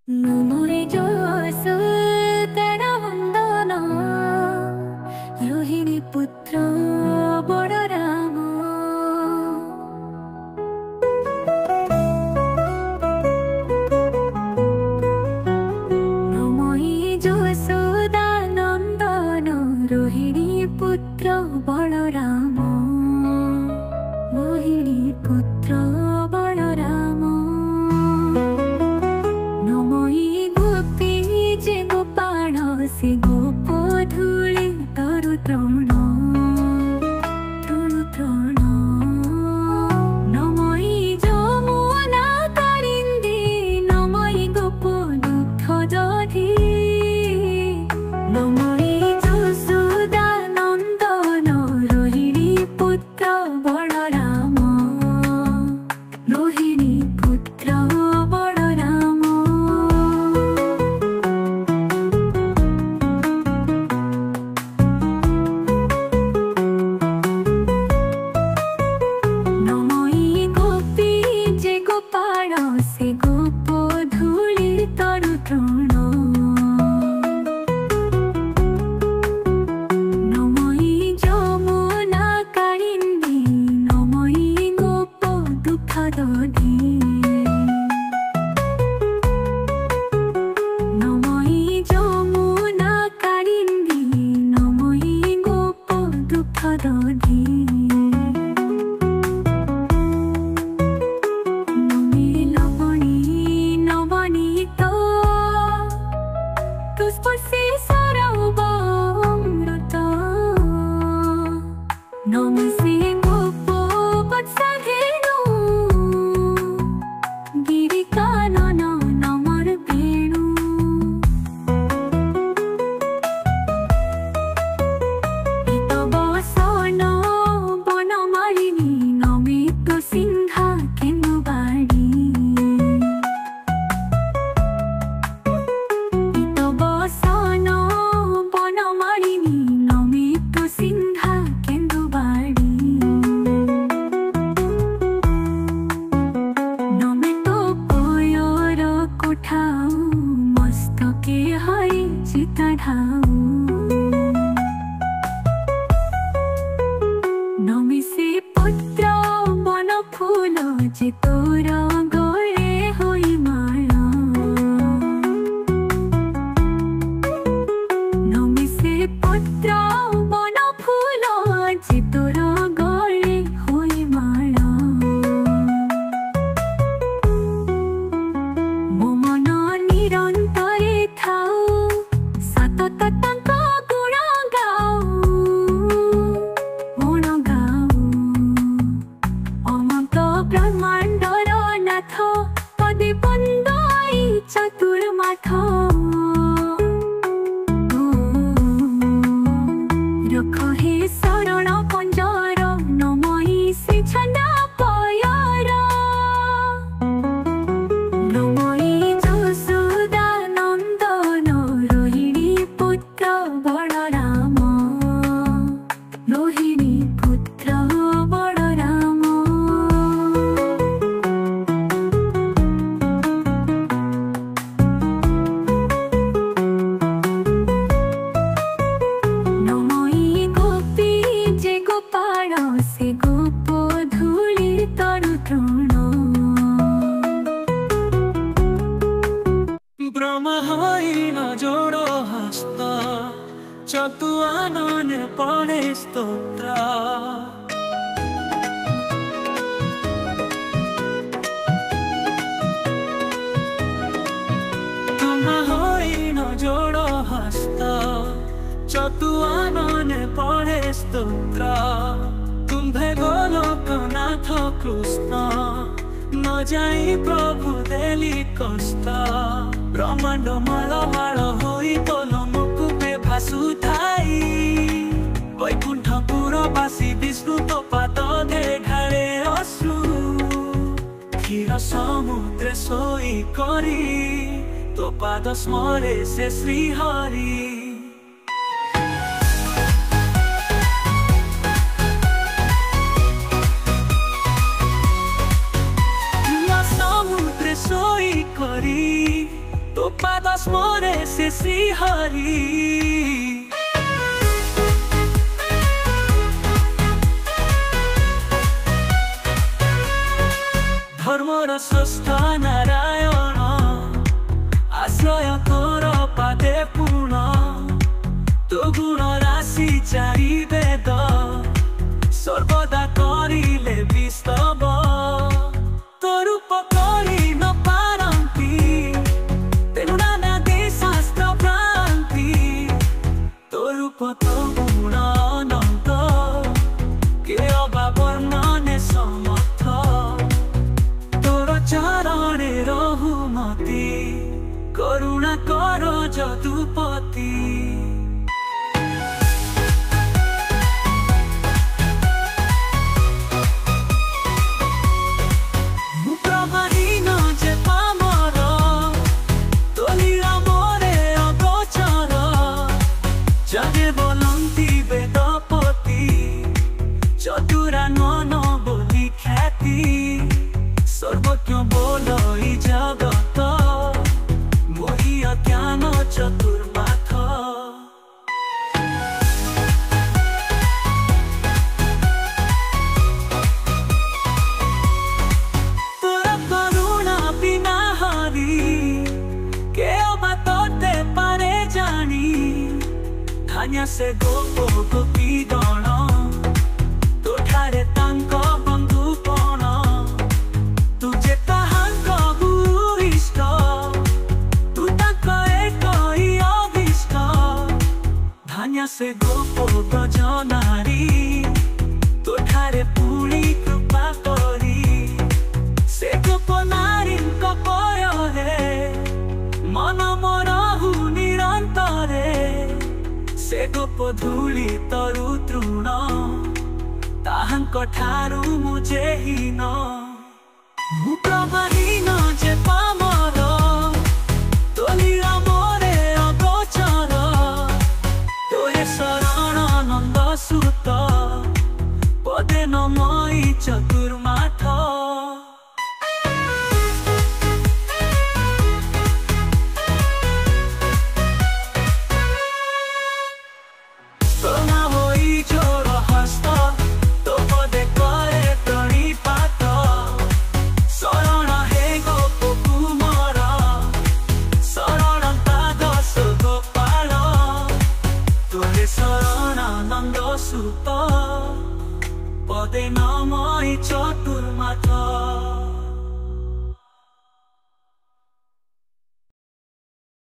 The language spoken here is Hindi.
নমরে যশোদার বন্দন রোহিণী পুত্র বড় রাম। নমই যশোদা নন্দন রোহিণী পুত্র বড় রাম। রোহিণী পুত্র বড় রাম। से गोप धूले तरु तृण नमई जमुना कारिंदी नमई गोप दुख दधि नमई যশোদা नंदन रोहिणी पुत्र बड़ राम। रोहिणी पुत्र बड़ राम। से गोप धूली तरु तृण नमई जमुना कारिंदी नमई गोप दुख दधि नमई जमुना कारिंदी नमई गोप दुख दधि नमसे गोप वत्सधेनु गिरिकानन नमर वेणु हितवसन वनमालिनी नमित सिंहा केन्दुबाड़ी हितवसन वनमालिनी नमित सिंहा मस्तके हरि चिता ढाऊ नमिसे पुत्र बन फूल जे तोर गले होई माला नमिसे पुत्र बन फूल जे तोर गले होई माला मो मन निरंतरे थाऊ सतत तांक गुण गाऊ गुण गाऊ अमत ब्रह्मांडर नाथ पदे बंदई चतुर्माथ रख हे शरण पंजर नमई से छंदा पयर नमई যশোদা नंदन रोहिणी पुत्र बड़ राम। रोहिणी पुत्र बड़ राम। नमई गोपी जे गोपाल से गोप धूली तरु तृण ब्रह्महीन जोड़ो हस्त चतुआनन पढ़े स्तोत्र ब्रह्महीन जोड़ो हस्त चतुआनन पढ़े स्तोत्र तुम्भे गोलोकनाथ कृष्ण न जाई प्रभु देली कष्ट ब्रह्मांड मालमाल होई तोलो मुकुपे भासुथाई वैकुंठपुरवासी विष्णु तो पाद दे ढाले अश्रु क्षीर समुद्र सोई करी तो पाद स्मरे से श्रीहरि समुद्र सोई करी तो स्मरे से श्रीहरि धर्मर स्रष्ट नारायण आश्रय तोर पादे पूर्ण तो गुण राशि चारि वेद सर्वदा करिले विस्तव तो रूप करि न पारन्ति तेनु नानादि शास्त्र भ्रान्ति तो रूप तो गुण अनन्त के अबा वर्णने समर्थ तोर चरणे रहुमति करुणा कर जदुपति जगे बोलंती वेदपति चतुरा नन बोली ख्याति सर्वज्ञ बोलई जगत मोहि अज्ञान चतुर्माथ तोरा करुणा बिना हरि के अबा तोते पारे जानी धान्य से गोप गोपी गण तो ठारे तांक बंधुपण तुझे ताहांक गुरु इष्ट तू तांक एक अभीष्ट धान्य से गोप ब्रज नारी तो ठारे पुरी कृपा करी से गोप नारी कपय हे मन मोरहु निरंतरे से गोप धूली तरु तृण ताहांक ठारू मुझे हीन प्रभहीन जे पाम